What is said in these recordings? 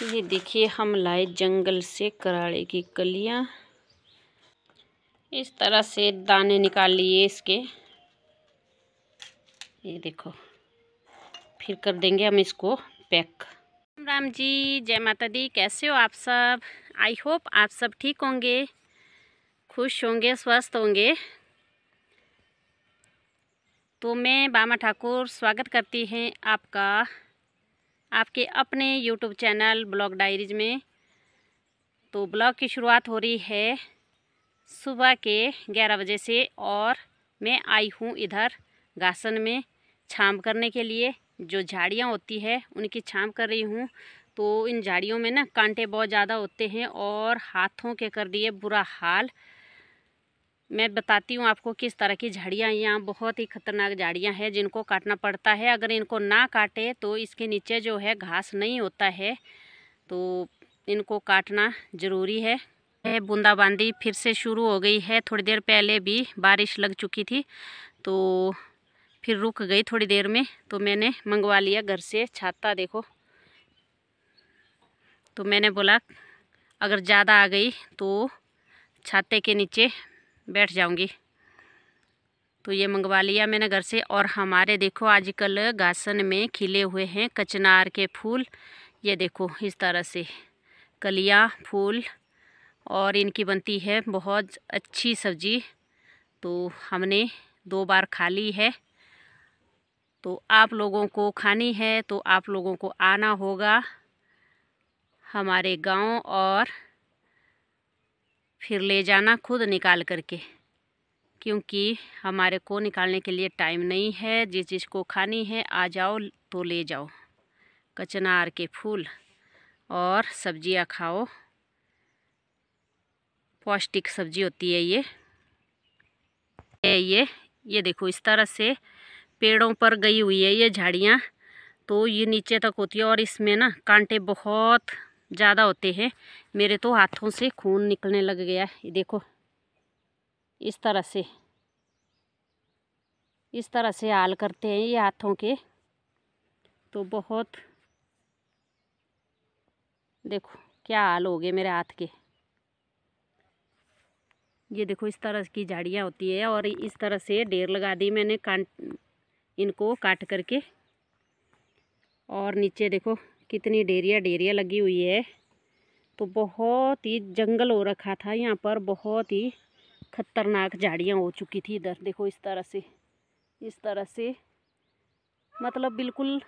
ये देखिए, हम लाए जंगल से कराड़े की कलियां। इस तरह से दाने निकाल लिए इसके। ये देखो, फिर कर देंगे हम इसको पैक। राम जी, जय माता दी। कैसे हो आप सब? आई होप आप सब ठीक होंगे, खुश होंगे, स्वस्थ होंगे। तो मैं बामा ठाकुर स्वागत करती हैं आपका आपके अपने यूट्यूब चैनल ब्लॉग डायरीज में। तो ब्लॉग की शुरुआत हो रही है सुबह के 11 बजे से, और मैं आई हूँ इधर घासन में छांव करने के लिए। जो झाड़ियाँ होती है उनकी छांव कर रही हूँ। तो इन झाड़ियों में ना कांटे बहुत ज़्यादा होते हैं और हाथों के कर दिए बुरा हाल। मैं बताती हूँ आपको किस तरह की झाड़ियाँ, यहाँ बहुत ही खतरनाक झाड़ियाँ हैं जिनको काटना पड़ता है। अगर इनको ना काटे तो इसके नीचे जो है घास नहीं होता है, तो इनको काटना ज़रूरी है। बूंदाबांदी फिर से शुरू हो गई है। थोड़ी देर पहले भी बारिश लग चुकी थी, तो फिर रुक गई थोड़ी देर में। तो मैंने मंगवा लिया घर से छाता। देखो, तो मैंने बोला अगर ज़्यादा आ गई तो छाते के नीचे बैठ जाऊंगी, तो ये मंगवा लिया मैंने घर से। और हमारे देखो आजकल घासन में खिले हुए हैं कचनार के फूल। ये देखो, इस तरह से कलियां, फूल, और इनकी बनती है बहुत अच्छी सब्जी। तो हमने 2 बार खा ली है। तो आप लोगों को खानी है तो आप लोगों को आना होगा हमारे गांव और फिर ले जाना खुद निकाल करके, क्योंकि हमारे को निकालने के लिए टाइम नहीं है। जिस चीज़ को खानी है आ जाओ तो ले जाओ। कचनार के फूल और सब्जियां खाओ, पौष्टिक सब्जी होती है ये देखो, इस तरह से पेड़ों पर गई हुई है ये झाड़ियाँ। तो ये नीचे तक होती है और इसमें ना कांटे बहुत ज़्यादा होते हैं। मेरे तो हाथों से खून निकलने लग गया। ये देखो, इस तरह से हाल करते हैं ये हाथों के। तो बहुत, देखो क्या हाल हो गए मेरे हाथ के। ये देखो, इस तरह की झाड़ियाँ होती है और इस तरह से ढेर लगा दी मैंने इनको काट करके। और नीचे देखो कितनी ढेरियाँ लगी हुई है। तो बहुत ही जंगल हो रखा था यहाँ पर, बहुत ही खतरनाक झाड़ियाँ हो चुकी थी इधर। देखो इस तरह से मतलब बिल्कुल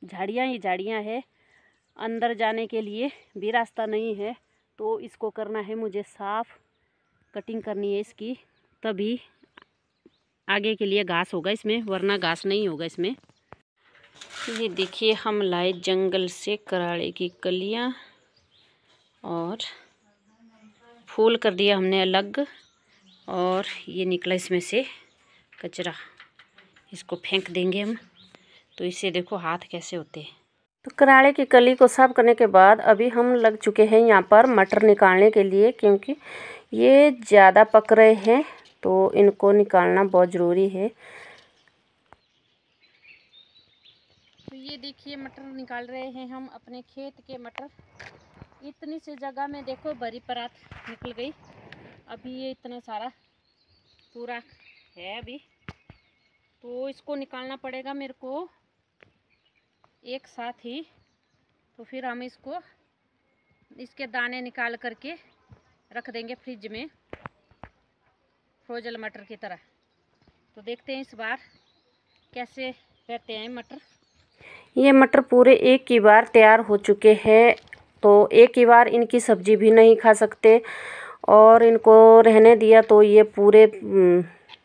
झाड़ियाँ ही झाड़ियाँ है। अंदर जाने के लिए भी रास्ता नहीं है। तो इसको करना है मुझे साफ़, कटिंग करनी है इसकी, तभी आगे के लिए घास होगा इसमें, वरना घास नहीं होगा इसमें। ये देखिए, हम लाए जंगल से कराड़े की कलियां और फूल कर दिया हमने अलग। और ये निकला इसमें से कचरा, इसको फेंक देंगे हम। तो इससे देखो हाथ कैसे होते हैं। तो कराड़े की कली को साफ करने के बाद अभी हम लग चुके हैं यहाँ पर मटर निकालने के लिए, क्योंकि ये ज़्यादा पक रहे हैं तो इनको निकालना बहुत ज़रूरी है। तो ये देखिए, मटर निकाल रहे हैं हम अपने खेत के मटर। इतनी सी जगह में देखो बड़ी परात निकल गई। अभी ये इतना सारा पूरा है अभी, तो इसको निकालना पड़ेगा मेरे को एक साथ ही। तो फिर हम इसके दाने निकाल करके रख देंगे फ्रिज में, फ्रोजन मटर की तरह। तो देखते हैं इस बार कैसे रहते हैं मटर। ये मटर पूरे एक ही बार तैयार हो चुके हैं। तो एक ही बार इनकी सब्जी भी नहीं खा सकते, और इनको रहने दिया तो ये पूरे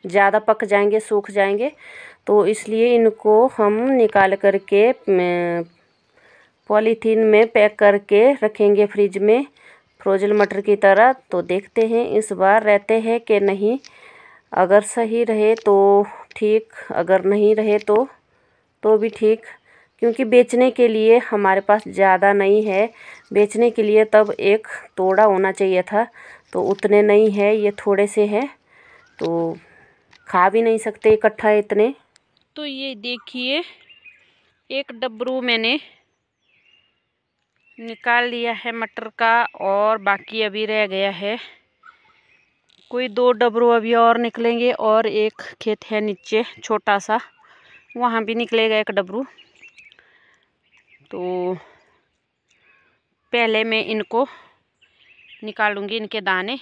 ज़्यादा पक जाएंगे, सूख जाएंगे। तो इसलिए इनको हम निकाल करके पॉलीथीन में पैक करके रखेंगे फ्रिज में, फ्रोजन मटर की तरह। तो देखते हैं इस बार रहते हैं कि नहीं। अगर सही रहे तो ठीक, अगर नहीं रहे तो भी ठीक, क्योंकि बेचने के लिए हमारे पास ज़्यादा नहीं है। बेचने के लिए तब एक तोड़ा होना चाहिए था, तो उतने नहीं है, ये थोड़े से हैं। तो खा भी नहीं सकते इकट्ठा इतने। तो ये देखिए, एक डबरू मैंने निकाल लिया है मटर का, और बाकी अभी रह गया है कोई 2 डबरू अभी और निकलेंगे, और एक खेत है नीचे छोटा सा, वहाँ भी निकलेगा 1 डबरू। तो पहले मैं इनको निकालूंगी इनके दाने।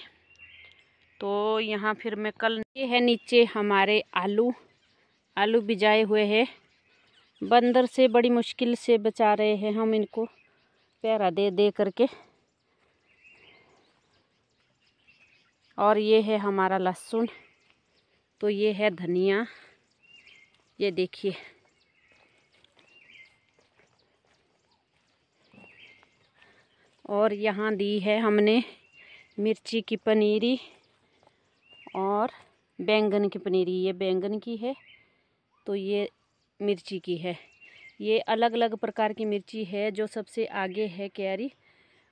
तो यहाँ फिर मैं कल, ये है नीचे हमारे आलू बिजाए हुए हैं। बंदर से बड़ी मुश्किल से बचा रहे हैं हम इनको, पहरा दे दे करके। और ये है हमारा लहसुन, तो ये है धनिया, ये देखिए। और यहाँ दी है हमने मिर्ची की पनीरी और बैंगन की पनीरी। ये बैंगन की है, तो ये मिर्ची की है। ये अलग अलग प्रकार की मिर्ची है। जो सबसे आगे है क्यारी,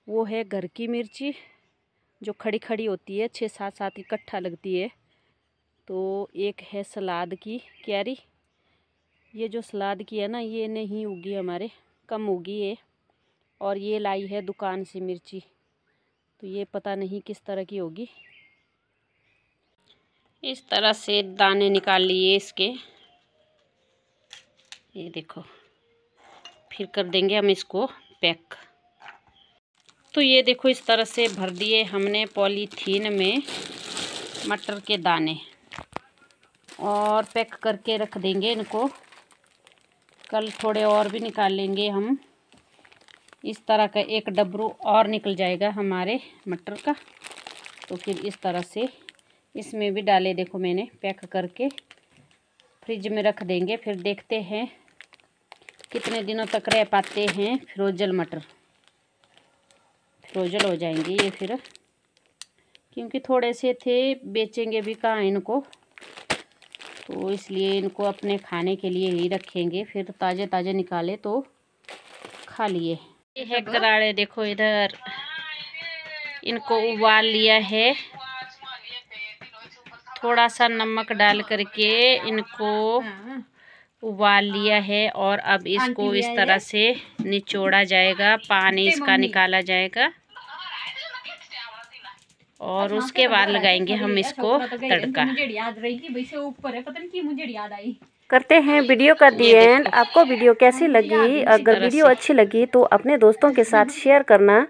वो है घर की मिर्ची, जो खड़ी खड़ी होती है, 6-7 इकट्ठा लगती है। तो एक है सलाद की क्यारी। ये जो सलाद की है ना, ये नहीं उगी हमारे, कम उगी है। और ये लाई है दुकान से मिर्ची, तो ये पता नहीं किस तरह की होगी। इस तरह से दाने निकाल लिए इसके, ये देखो। फिर कर देंगे हम इसको पैक। तो ये देखो, इस तरह से भर दिए हमने पॉलीथीन में मटर के दाने, और पैक करके रख देंगे इनको। कल थोड़े और भी निकाल लेंगे हम। इस तरह का 1 डबरू और निकल जाएगा हमारे मटर का। तो फिर इस तरह से इसमें भी डाले, देखो मैंने पैक करके फ्रिज में रख देंगे। फिर देखते हैं कितने दिनों तक रह पाते हैं फ्रोजन मटर। फ्रोजन हो जाएंगे ये फिर, क्योंकि थोड़े से थे, बेचेंगे भी कहाँ इनको, तो इसलिए इनको अपने खाने के लिए ही रखेंगे। फिर ताज़े ताज़े निकाले तो खा लिए। ये है कराड़े, देखो इधर, इनको उबाल लिया है। थोड़ा सा नमक डाल करके इनको उबाल लिया है, और अब इसको इस तरह से निचोड़ा जाएगा, पानी इसका निकाला जाएगा, और उसके बाद लगाएंगे हम इसको तड़का। करते हैं वीडियो का दी एंड। आपको वीडियो कैसी लगी? अगर वीडियो अच्छी लगी तो अपने दोस्तों के साथ शेयर करना